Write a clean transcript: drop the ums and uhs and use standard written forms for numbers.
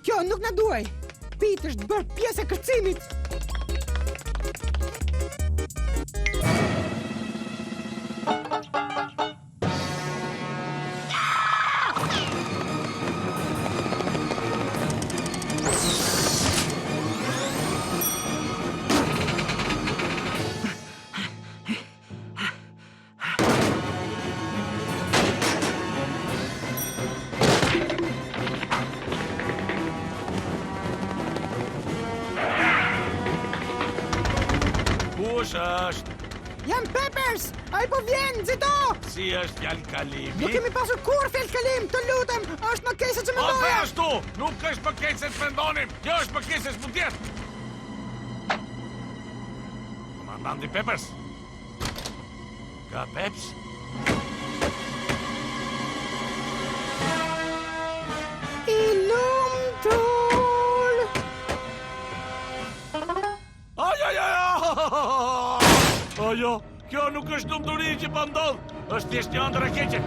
Kjo nuk na duaj. Pete është bërë pjesë e kërcimit. Kush është? Jam Peppers! Ai po vjen, nxito! Si është fjalë kalimi? Nuk kemi pasur kur fjalë kalim, të lutem, është më keq se që Po mendoja. ashtu, nuk është më keq se të mendonim. Kjo është më keq se s'mund tjetë. Komandanti Peppers. Ka Peps? I lumtur! Ajo, kjo nuk është lumturi që po ndodh. Është thjesht një ëndër e keqe.